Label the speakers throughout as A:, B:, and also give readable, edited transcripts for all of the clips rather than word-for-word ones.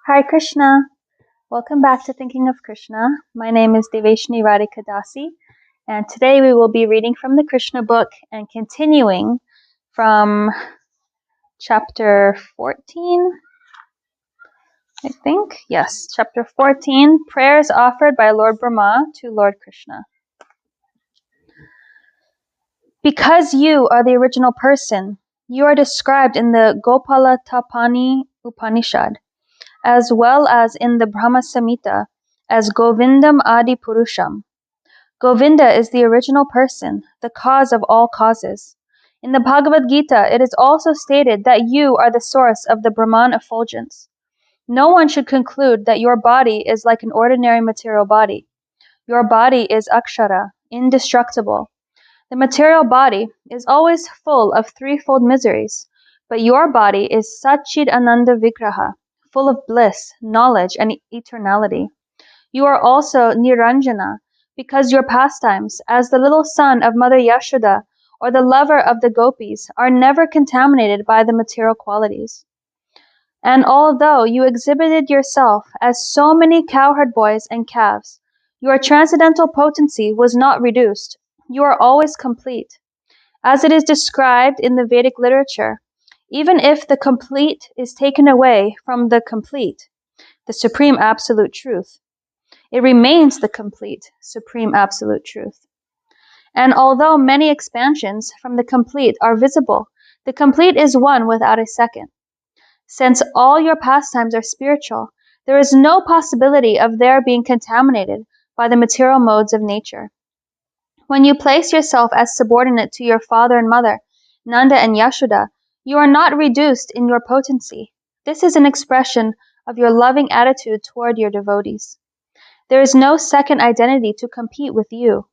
A: Hare Krishna. Welcome back to Thinking of Krishna. My name is Devesani Radhika dasi, and today we will be reading from the Krishna book and continuing from chapter 14, I think. Yes, chapter 14, prayers offered by Lord Brahma to Lord Krishna. Because you are the original person, you are described in the Gopalatapani Upanishad, as well as in the Brahma Samhita, as Govindam Adi Purusham. Govinda is the original person, the cause of all causes. In the Bhagavad Gita, it is also stated that you are the source of the Brahman effulgence. No one should conclude that your body is like an ordinary material body. Your body is akshara, indestructible. The material body is always full of threefold miseries, but your body is Satchid Ananda Vigraha, full of bliss, knowledge, and eternality. You are also Niranjana, because your pastimes, as the little son of Mother Yashoda or the lover of the gopis, are never contaminated by the material qualities. And although you exhibited yourself as so many cowherd boys and calves, your transcendental potency was not reduced. You are always complete. As it is described in the Vedic literature, even if the complete is taken away from the complete, the supreme absolute truth, it remains the complete, supreme absolute truth. And although many expansions from the complete are visible, the complete is one without a second. Since all your pastimes are spiritual, there is no possibility of their being contaminated by the material modes of nature. When you place yourself as subordinate to your father and mother, Nanda and Yashoda, you are not reduced in your potency. This is an expression of your loving attitude toward your devotees. There is no second identity to compete with you.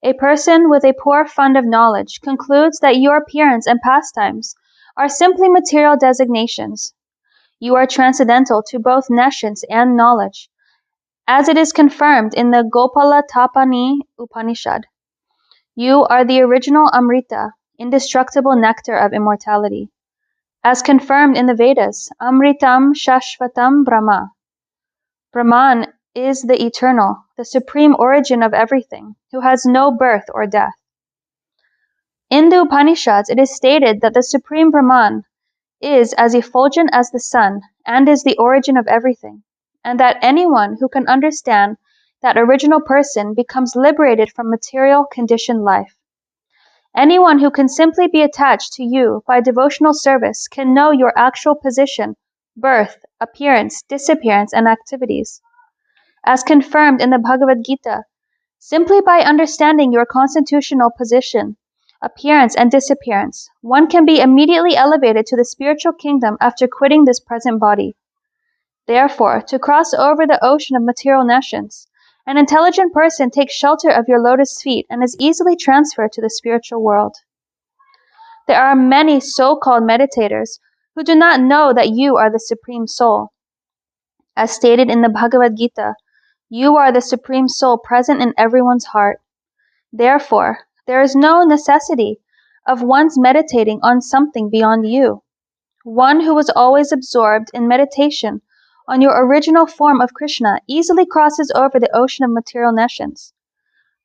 A: A person with a poor fund of knowledge concludes that your appearance and pastimes are simply material designations. You are transcendental to both nescience and knowledge, as it is confirmed in the Gopalatapani Upanishad. You are the original Amrita, indestructible nectar of immortality. As confirmed in the Vedas, Amritam Shashvatam Brahma. Brahman is the eternal, the supreme origin of everything, who has no birth or death. In the Upanishads, it is stated that the supreme Brahman is as effulgent as the sun and is the origin of everything, and that anyone who can understand that original person becomes liberated from material conditioned life. Anyone who can simply be attached to you by devotional service can know your actual position, birth, appearance, disappearance, and activities. As confirmed in the Bhagavad Gita, simply by understanding your constitutional position, appearance, and disappearance, one can be immediately elevated to the spiritual kingdom after quitting this present body. Therefore, to cross over the ocean of material nescience, an intelligent person takes shelter of your lotus feet and is easily transferred to the spiritual world. There are many so-called meditators who do not know that you are the Supreme Soul. As stated in the Bhagavad Gita, you are the Supreme Soul present in everyone's heart. Therefore, there is no necessity of one's meditating on something beyond you. One who is always absorbed in meditation on your original form of Krishna easily crosses over the ocean of material nescience.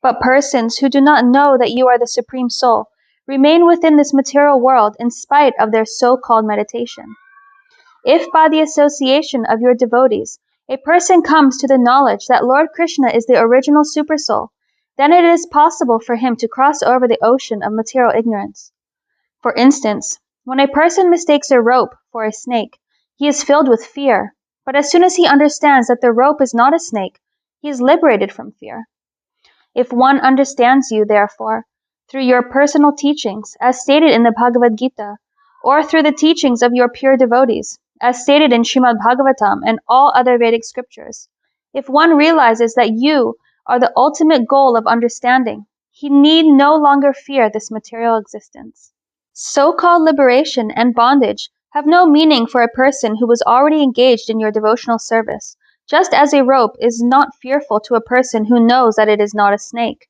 A: But persons who do not know that you are the Supreme Soul remain within this material world in spite of their so-called meditation. If by the association of your devotees, a person comes to the knowledge that Lord Krishna is the original Supersoul, then it is possible for him to cross over the ocean of material ignorance. For instance, when a person mistakes a rope for a snake, he is filled with fear. But as soon as he understands that the rope is not a snake, he is liberated from fear. If one understands you, therefore, through your personal teachings, as stated in the Bhagavad Gita, or through the teachings of your pure devotees, as stated in Srimad Bhagavatam and all other Vedic scriptures, if one realizes that you are the ultimate goal of understanding, he need no longer fear this material existence. So-called liberation and bondage have no meaning for a person who was already engaged in your devotional service, just as a rope is not fearful to a person who knows that it is not a snake.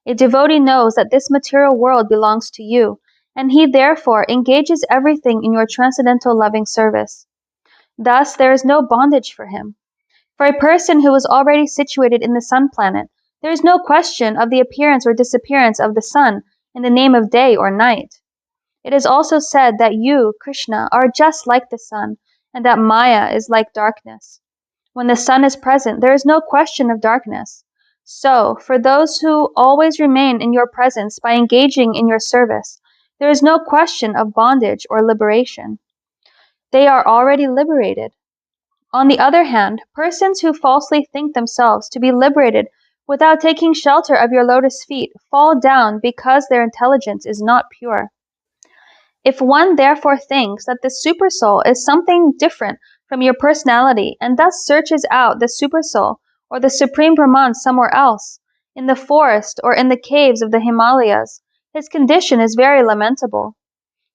A: A devotee knows that this material world belongs to you, and he therefore engages everything in your transcendental loving service. Thus, there is no bondage for him. For a person who is already situated in the sun planet, there is no question of the appearance or disappearance of the sun in the name of day or night. It is also said that you, Krishna, are just like the sun, and that Maya is like darkness. When the sun is present, there is no question of darkness. So, for those who always remain in your presence by engaging in your service, there is no question of bondage or liberation. They are already liberated. On the other hand, persons who falsely think themselves to be liberated without taking shelter of your lotus feet fall down because their intelligence is not pure. If one therefore thinks that the supersoul is something different from your personality and thus searches out the supersoul or the supreme Brahman somewhere else, in the forest or in the caves of the Himalayas, his condition is very lamentable.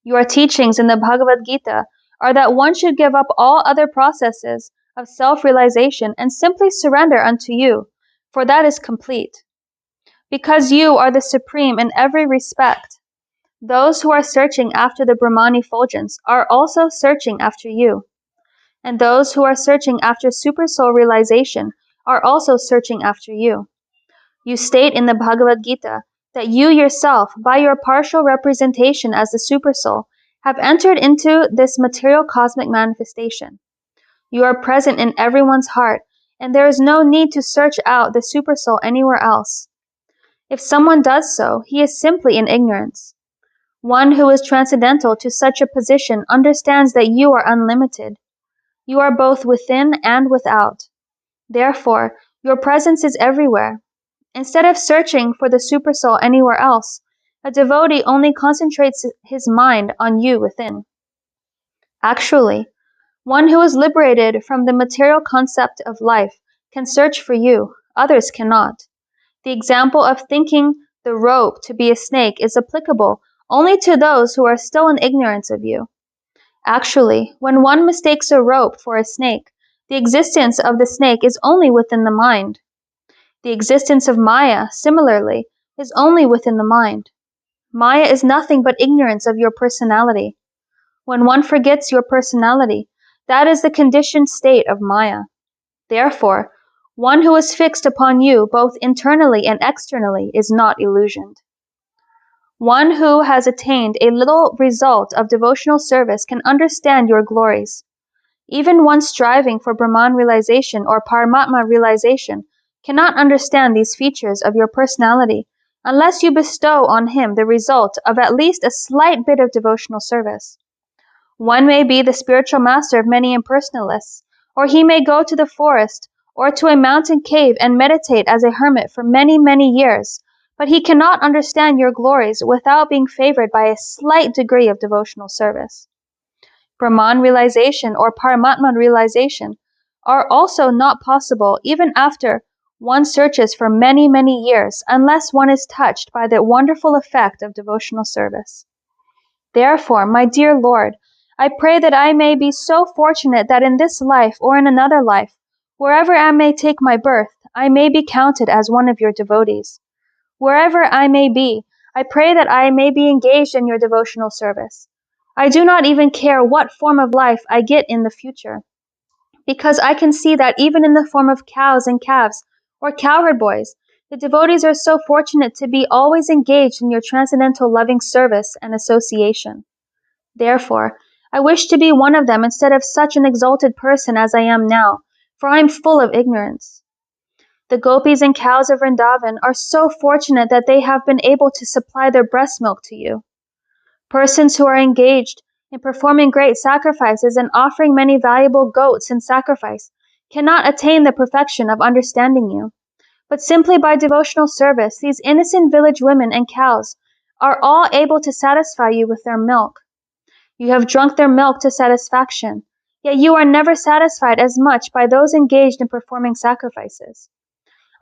A: Your teachings in the Bhagavad Gita are that one should give up all other processes of self-realization and simply surrender unto you, for that is complete. Because you are the supreme in every respect, those who are searching after the Brahman effulgence are also searching after you. And those who are searching after supersoul realization are also searching after you. You state in the Bhagavad Gita that you yourself, by your partial representation as the supersoul, have entered into this material cosmic manifestation. You are present in everyone's heart, and there is no need to search out the supersoul anywhere else. If someone does so, he is simply in ignorance. One who is transcendental to such a position understands that you are unlimited. You are both within and without. Therefore, your presence is everywhere. Instead of searching for the supersoul anywhere else, a devotee only concentrates his mind on you within. Actually, one who is liberated from the material concept of life can search for you, others cannot. The example of thinking the rope to be a snake is applicable only to those who are still in ignorance of you. Actually, when one mistakes a rope for a snake, the existence of the snake is only within the mind. The existence of Maya, similarly, is only within the mind. Maya is nothing but ignorance of your personality. When one forgets your personality, that is the conditioned state of Maya. Therefore, one who is fixed upon you both internally and externally is not illusioned. One who has attained a little result of devotional service can understand your glories. Even one striving for Brahman realization or Paramatma realization cannot understand these features of your personality unless you bestow on him the result of at least a slight bit of devotional service. One may be the spiritual master of many impersonalists, or he may go to the forest or to a mountain cave and meditate as a hermit for many, many years, but he cannot understand your glories without being favored by a slight degree of devotional service. Brahman realization or Paramatma realization are also not possible even after one searches for many, many years unless one is touched by the wonderful effect of devotional service. Therefore, my dear Lord, I pray that I may be so fortunate that in this life or in another life, wherever I may take my birth, I may be counted as one of your devotees. Wherever I may be, I pray that I may be engaged in your devotional service. I do not even care what form of life I get in the future, because I can see that even in the form of cows and calves, or cowherd boys, the devotees are so fortunate to be always engaged in your transcendental loving service and association. Therefore, I wish to be one of them instead of such an exalted person as I am now, for I am full of ignorance. The gopis and cows of Vrindavan are so fortunate that they have been able to supply their breast milk to you. Persons who are engaged in performing great sacrifices and offering many valuable goats in sacrifice cannot attain the perfection of understanding you. But simply by devotional service, these innocent village women and cows are all able to satisfy you with their milk. You have drunk their milk to satisfaction, yet you are never satisfied as much by those engaged in performing sacrifices.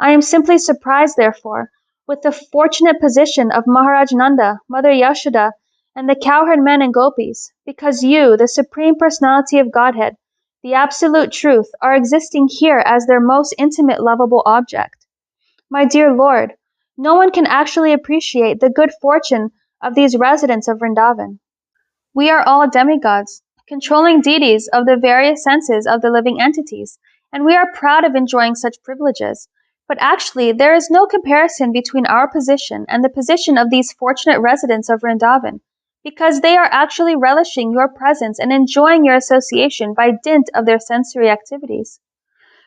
A: I am simply surprised, therefore, with the fortunate position of Maharaj Nanda, Mother Yashoda, and the cowherd men and gopis, because you, the Supreme Personality of Godhead, the Absolute Truth, are existing here as their most intimate lovable object. My dear Lord, no one can actually appreciate the good fortune of these residents of Vrindavan. We are all demigods, controlling deities of the various senses of the living entities, and we are proud of enjoying such privileges. But actually, there is no comparison between our position and the position of these fortunate residents of Vrindavan, because they are actually relishing your presence and enjoying your association by dint of their sensory activities.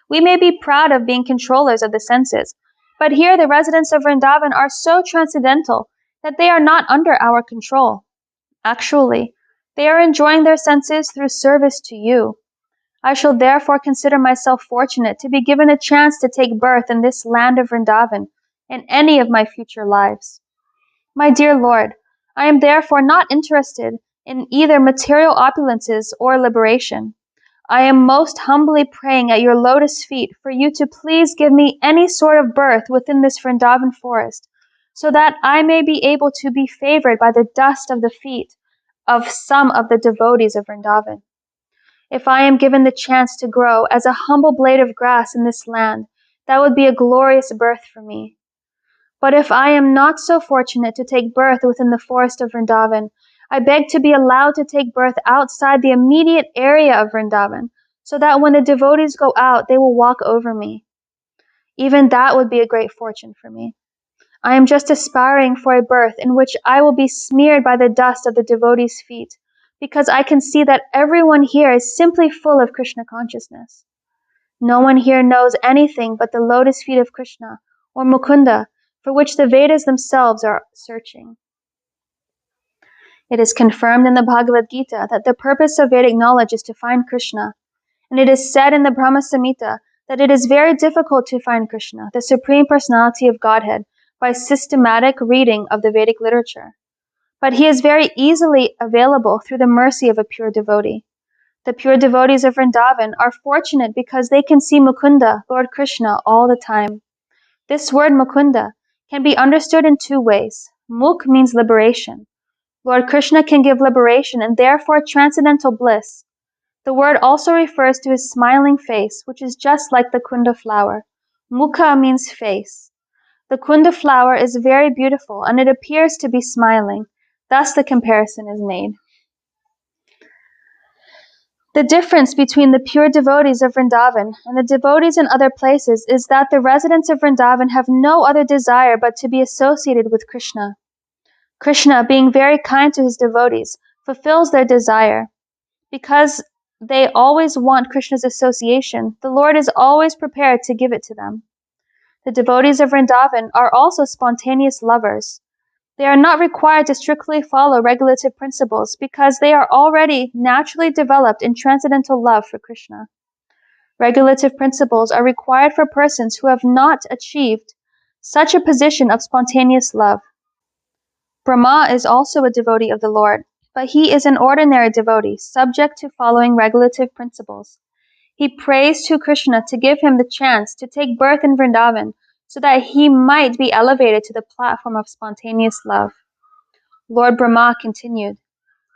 A: We may be proud of being controllers of the senses, but here the residents of Vrindavan are so transcendental that they are not under our control. Actually, they are enjoying their senses through service to you. I shall therefore consider myself fortunate to be given a chance to take birth in this land of Vrindavan in any of my future lives. My dear Lord, I am therefore not interested in either material opulences or liberation. I am most humbly praying at your lotus feet for you to please give me any sort of birth within this Vrindavan forest, so that I may be able to be favored by the dust of the feet of some of the devotees of Vrindavan. If I am given the chance to grow as a humble blade of grass in this land, that would be a glorious birth for me. But if I am not so fortunate to take birth within the forest of Vrindavan, I beg to be allowed to take birth outside the immediate area of Vrindavan, so that when the devotees go out, they will walk over me. Even that would be a great fortune for me. I am just aspiring for a birth in which I will be smeared by the dust of the devotees' feet, because I can see that everyone here is simply full of Krishna consciousness. No one here knows anything but the lotus feet of Krishna, or Mukunda, for which the Vedas themselves are searching. It is confirmed in the Bhagavad Gita that the purpose of Vedic knowledge is to find Krishna, and it is said in the Brahma Samhita that it is very difficult to find Krishna, the Supreme Personality of Godhead, by systematic reading of the Vedic literature. But he is very easily available through the mercy of a pure devotee. The pure devotees of Vrindavan are fortunate because they can see Mukunda, Lord Krishna, all the time. This word Mukunda can be understood in two ways. Muk means liberation. Lord Krishna can give liberation and therefore transcendental bliss. The word also refers to his smiling face, which is just like the Kunda flower. Mukha means face. The Kunda flower is very beautiful and it appears to be smiling. Thus the comparison is made. The difference between the pure devotees of Vrindavan and the devotees in other places is that the residents of Vrindavan have no other desire but to be associated with Krishna. Krishna, being very kind to his devotees, fulfills their desire. Because they always want Krishna's association, the Lord is always prepared to give it to them. The devotees of Vrindavan are also spontaneous lovers. They are not required to strictly follow regulative principles because they are already naturally developed in transcendental love for Krishna. Regulative principles are required for persons who have not achieved such a position of spontaneous love. Brahma is also a devotee of the Lord, but he is an ordinary devotee, subject to following regulative principles. He prays to Krishna to give him the chance to take birth in Vrindavan, so that he might be elevated to the platform of spontaneous love. Lord Brahma continued,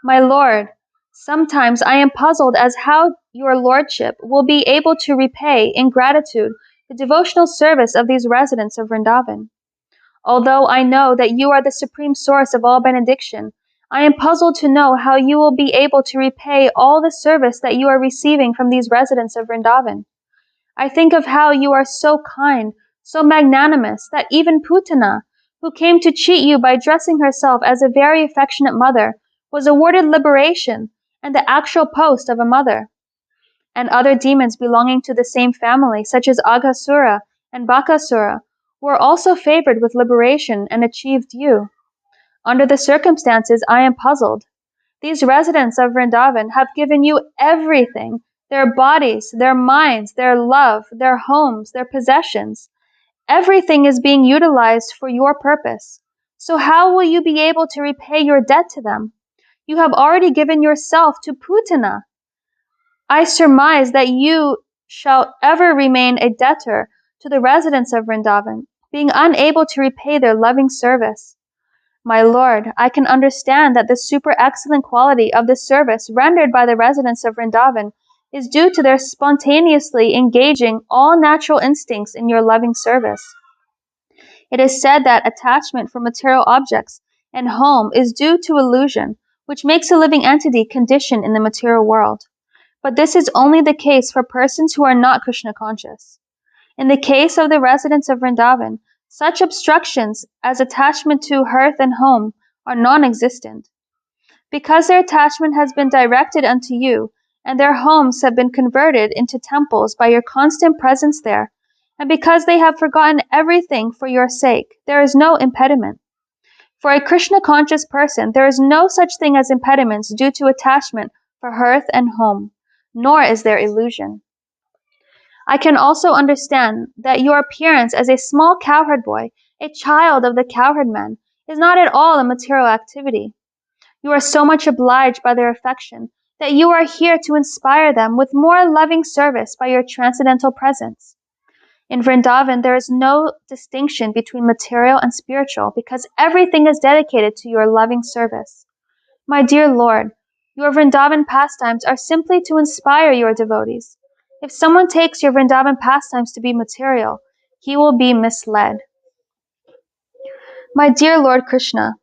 A: My Lord, sometimes I am puzzled as how your lordship will be able to repay in gratitude the devotional service of these residents of Vrindavan. Although I know that you are the supreme source of all benediction, I am puzzled to know how you will be able to repay all the service that you are receiving from these residents of Vrindavan. I think of how you are so kind, so magnanimous, that even Putana, who came to cheat you by dressing herself as a very affectionate mother, was awarded liberation and the actual post of a mother. And other demons belonging to the same family, such as Aghasura and Bakasura, were also favored with liberation and achieved you. Under the circumstances, I am puzzled. These residents of Vrindavan have given you everything, their bodies, their minds, their love, their homes, their possessions. Everything is being utilized for your purpose. So how will you be able to repay your debt to them? You have already given yourself to Putana. I surmise that you shall ever remain a debtor to the residents of Vrindavan, being unable to repay their loving service. My Lord, I can understand that the super excellent quality of the service rendered by the residents of Vrindavan is due to their spontaneously engaging all natural instincts in your loving service. It is said that attachment for material objects and home is due to illusion, which makes a living entity conditioned in the material world. But this is only the case for persons who are not Krishna conscious. In the case of the residents of Vrindavan, such obstructions as attachment to hearth and home are non-existent. Because their attachment has been directed unto you, and their homes have been converted into temples by your constant presence there, and because they have forgotten everything for your sake, there is no impediment. For a Krishna-conscious person, there is no such thing as impediments due to attachment for hearth and home, nor is there illusion. I can also understand that your appearance as a small cowherd boy, a child of the cowherd man, is not at all a material activity. You are so much obliged by their affection that you are here to inspire them with more loving service by your transcendental presence. In Vrindavan, there is no distinction between material and spiritual because everything is dedicated to your loving service. My dear Lord, your Vrindavan pastimes are simply to inspire your devotees. If someone takes your Vrindavan pastimes to be material, he will be misled. My dear Lord Krishna,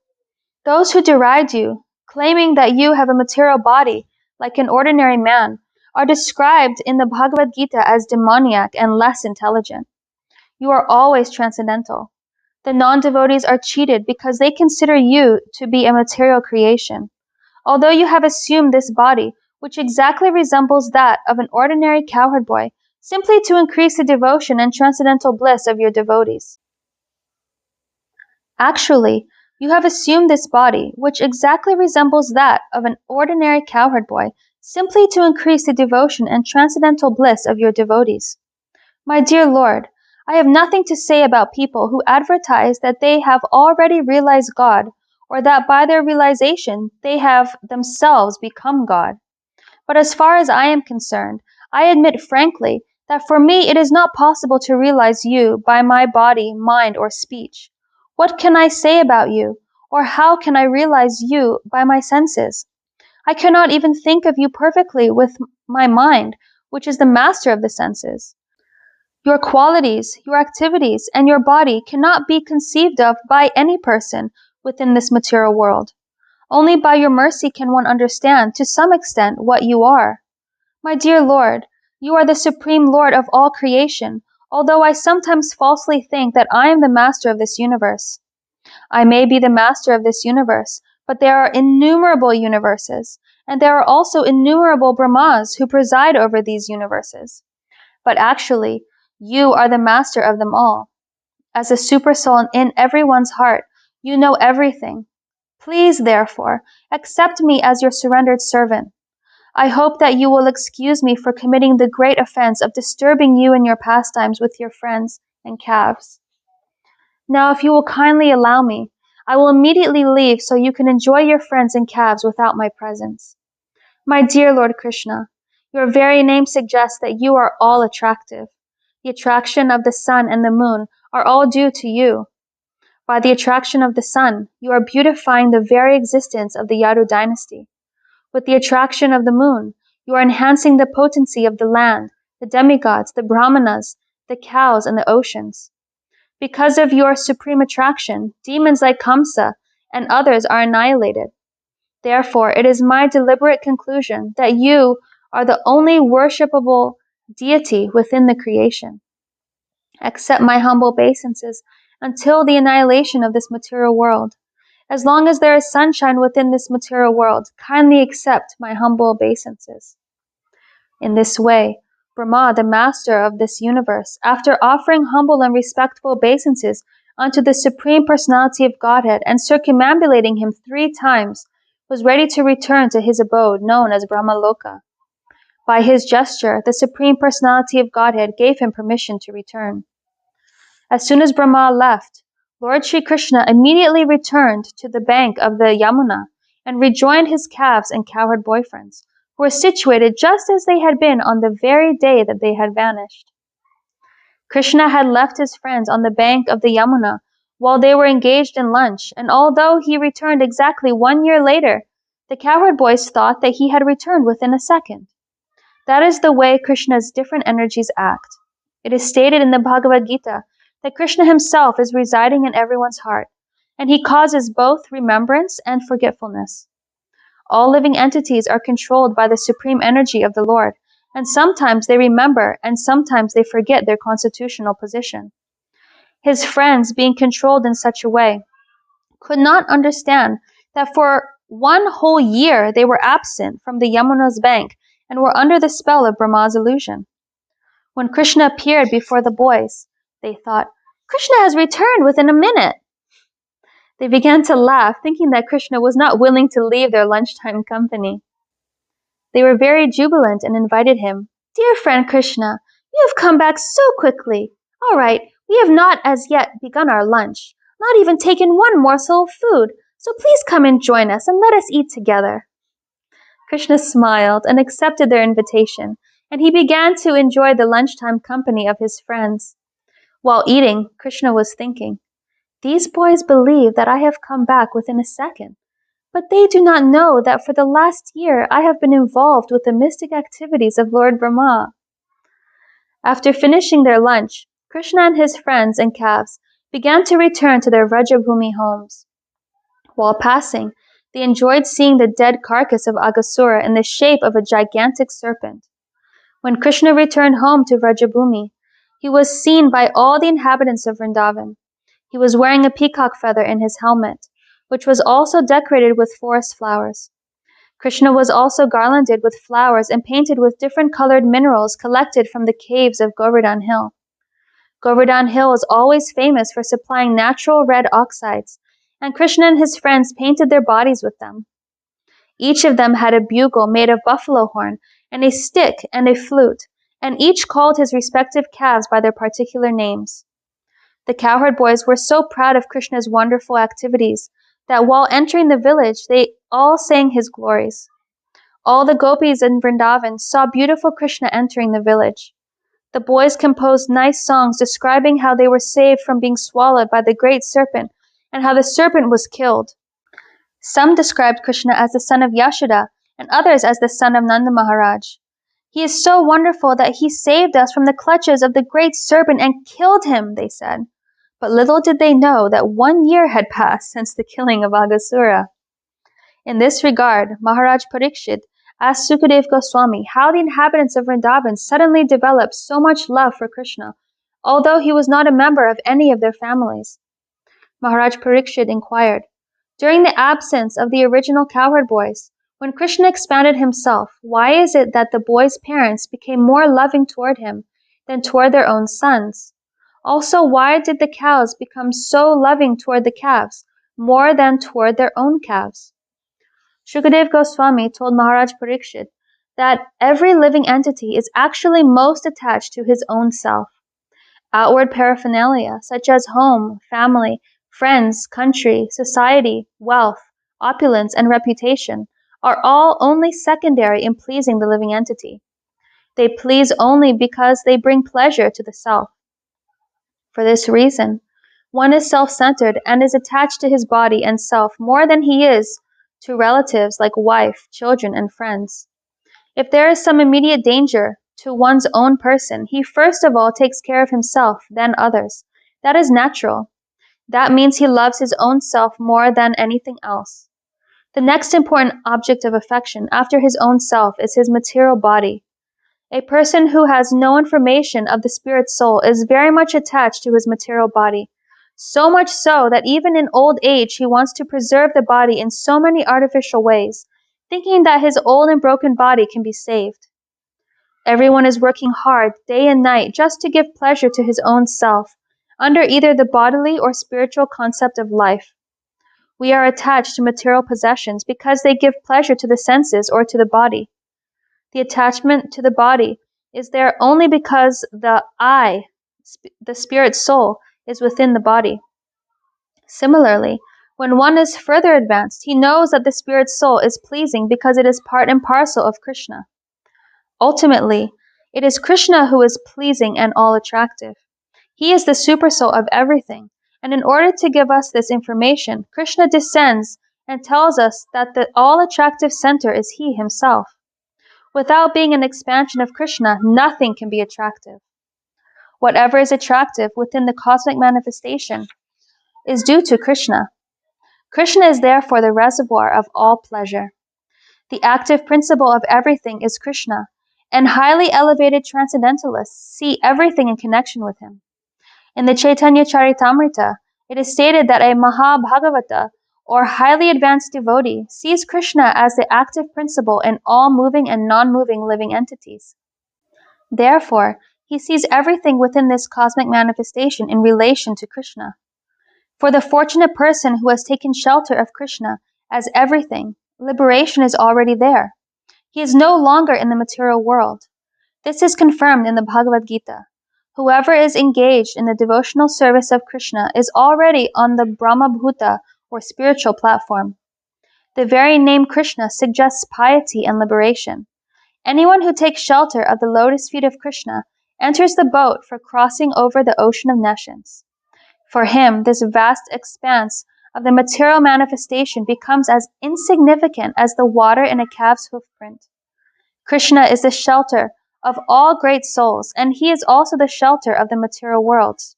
A: those who deride you, claiming that you have a material body like an ordinary man, are described in the Bhagavad Gita as demoniac and less intelligent. You are always transcendental. The non-devotees are cheated because they consider you to be a material creation. Although you have assumed this body, which exactly resembles that of an ordinary cowherd boy, simply to increase the devotion and transcendental bliss of your devotees. Actually, you have assumed this body, which exactly resembles that of an ordinary cowherd boy, simply to increase the devotion and transcendental bliss of your devotees. My dear Lord, I have nothing to say about people who advertise that they have already realized God, or that by their realization they have themselves become God. But as far as I am concerned, I admit frankly that for me it is not possible to realize you by my body, mind, or speech. What can I say about you, or how can I realize you by my senses? I cannot even think of you perfectly with my mind, which is the master of the senses. Your qualities, your activities, and your body cannot be conceived of by any person within this material world. Only by your mercy can one understand, to some extent, what you are. My dear Lord, you are the supreme Lord of all creation, although I sometimes falsely think that I am the master of this universe. I may be the master of this universe, but there are innumerable universes, and there are also innumerable Brahmas who preside over these universes. But actually, you are the master of them all. As a supersoul in everyone's heart, you know everything. Please, therefore, accept me as your surrendered servant. I hope that you will excuse me for committing the great offense of disturbing you in your pastimes with your friends and calves. Now, if you will kindly allow me, I will immediately leave so you can enjoy your friends and calves without my presence. My dear Lord Krishna, your very name suggests that you are all attractive. The attraction of the sun and the moon are all due to you. By the attraction of the sun, you are beautifying the very existence of the Yadu dynasty. With the attraction of the moon, you are enhancing the potency of the land, the demigods, the brahmanas, the cows, and the oceans. Because of your supreme attraction, demons like Kamsa and others are annihilated. Therefore, it is my deliberate conclusion that you are the only worshipable deity within the creation. Accept my humble obeisances until the annihilation of this material world. As long as there is sunshine within this material world, kindly accept my humble obeisances. In this way, Brahma, the master of this universe, after offering humble and respectful obeisances unto the Supreme Personality of Godhead and circumambulating him 3 times, was ready to return to his abode known as Brahmaloka. By his gesture, the Supreme Personality of Godhead gave him permission to return. As soon as Brahma left, Lord Sri Krishna immediately returned to the bank of the Yamuna and rejoined his calves and cowherd boyfriends, who were situated just as they had been on the very day that they had vanished. Krishna had left his friends on the bank of the Yamuna while they were engaged in lunch, and although he returned exactly 1 year later, the cowherd boys thought that he had returned within a second. That is the way Krishna's different energies act. It is stated in the Bhagavad Gita that Krishna himself is residing in everyone's heart, and he causes both remembrance and forgetfulness. All living entities are controlled by the supreme energy of the Lord, and sometimes they remember and sometimes they forget their constitutional position. His friends, being controlled in such a way, could not understand that for one whole year they were absent from the Yamuna's bank and were under the spell of Brahma's illusion. When Krishna appeared before the boys, they thought, "Krishna has returned within a minute." They began to laugh, thinking that Krishna was not willing to leave their lunchtime company. They were very jubilant and invited him. "Dear friend Krishna, you have come back so quickly. All right, we have not as yet begun our lunch, not even taken one morsel of food, so please come and join us and let us eat together." Krishna smiled and accepted their invitation, and he began to enjoy the lunchtime company of his friends. While eating, Krishna was thinking, "These boys believe that I have come back within a second, but they do not know that for the last year I have been involved with the mystic activities of Lord Brahma." After finishing their lunch, Krishna and his friends and calves began to return to their Vrajabhumi homes. While passing, they enjoyed seeing the dead carcass of Aghasura in the shape of a gigantic serpent. When Krishna returned home to Vrajabhumi, he was seen by all the inhabitants of Vrindavan. He was wearing a peacock feather in his helmet, which was also decorated with forest flowers. Krishna was also garlanded with flowers and painted with different colored minerals collected from the caves of Govardhan Hill. Govardhan Hill is always famous for supplying natural red oxides, and Krishna and his friends painted their bodies with them. Each of them had a bugle made of buffalo horn, and a stick and a flute, and each called his respective calves by their particular names. The cowherd boys were so proud of Krishna's wonderful activities that while entering the village, they all sang his glories. All the gopis in Vrindavan saw beautiful Krishna entering the village. The boys composed nice songs describing how they were saved from being swallowed by the great serpent and how the serpent was killed. Some described Krishna as the son of Yashoda and others as the son of Nanda Maharaj. "He is so wonderful that he saved us from the clutches of the great serpent and killed him," they said. But little did they know that 1 year had passed since the killing of Aghasura. In this regard, Maharaj Parikshit asked Sukadev Goswami how the inhabitants of Vrindavan suddenly developed so much love for Krishna, although he was not a member of any of their families. Maharaj Parikshit inquired, "During the absence of the original cowherd boys, when Krishna expanded himself, why is it that the boys' parents became more loving toward him than toward their own sons? Also, why did the cows become so loving toward the calves, more than toward their own calves?" Shukadev Goswami told Maharaj Parikshit that every living entity is actually most attached to his own self. Outward paraphernalia, such as home, family, friends, country, society, wealth, opulence, and reputation, are all only secondary in pleasing the living entity. They please only because they bring pleasure to the self. For this reason, one is self-centered and is attached to his body and self more than he is to relatives like wife, children, and friends. If there is some immediate danger to one's own person, he first of all takes care of himself, then others. That is natural. That means he loves his own self more than anything else. The next important object of affection after his own self is his material body. A person who has no information of the spirit soul is very much attached to his material body, so much so that even in old age he wants to preserve the body in so many artificial ways, thinking that his old and broken body can be saved. Everyone is working hard day and night just to give pleasure to his own self, under either the bodily or spiritual concept of life. We are attached to material possessions because they give pleasure to the senses or to the body. The attachment to the body is there only because the I, the spirit soul, is within the body. Similarly, when one is further advanced, he knows that the spirit soul is pleasing because it is part and parcel of Krishna. Ultimately, it is Krishna who is pleasing and all attractive. He is the supersoul of everything, and in order to give us this information, Krishna descends and tells us that the all-attractive center is He Himself. Without being an expansion of Krishna, nothing can be attractive. Whatever is attractive within the cosmic manifestation is due to Krishna. Krishna is therefore the reservoir of all pleasure. The active principle of everything is Krishna, and highly elevated transcendentalists see everything in connection with him. In the Chaitanya Charitamrita, it is stated that a Mahabhagavata, or highly advanced devotee, sees Krishna as the active principle in all moving and non-moving living entities. Therefore, he sees everything within this cosmic manifestation in relation to Krishna. For the fortunate person who has taken shelter of Krishna as everything, liberation is already there. He is no longer in the material world. This is confirmed in the Bhagavad Gita. Whoever is engaged in the devotional service of Krishna is already on the Brahma Bhuta or spiritual platform. The very name Krishna suggests piety and liberation. Anyone who takes shelter of the lotus feet of Krishna enters the boat for crossing over the ocean of nescience. For him, this vast expanse of the material manifestation becomes as insignificant as the water in a calf's hoofprint. Krishna is the shelter of all great souls, and he is also the shelter of the material worlds.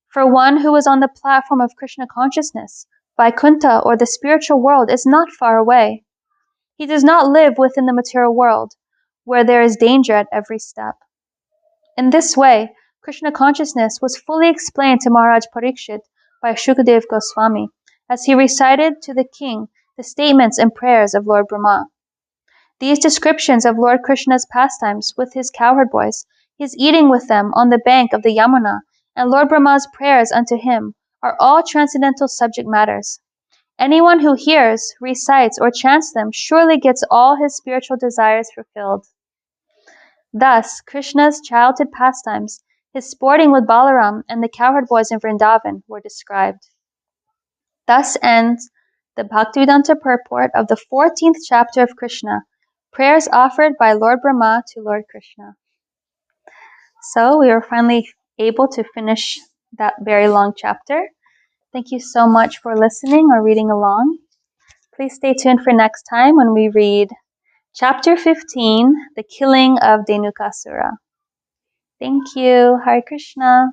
A: For one who is on the platform of Krishna consciousness, Vaikuntha or the spiritual world is not far away. He does not live within the material world, where there is danger at every step. In this way, Krishna consciousness was fully explained to Maharaj Parikshit by Shukadev Goswami, as he recited to the king the statements and prayers of Lord Brahma. These descriptions of Lord Krishna's pastimes with his cowherd boys, his eating with them on the bank of the Yamuna, and Lord Brahma's prayers unto him are all transcendental subject matters. Anyone who hears, recites, or chants them surely gets all his spiritual desires fulfilled. Thus, Krishna's childhood pastimes, his sporting with Balaram and the cowherd boys in Vrindavan were described. Thus ends the Bhaktivedanta purport of the 14th chapter of Krishna, prayers offered by Lord Brahma to Lord Krishna. So we were finally able to finish that very long chapter. Thank you so much for listening or reading along. Please stay tuned for next time when we read Chapter 15, The Killing of Dhenukasura. Thank you. Hare Krishna.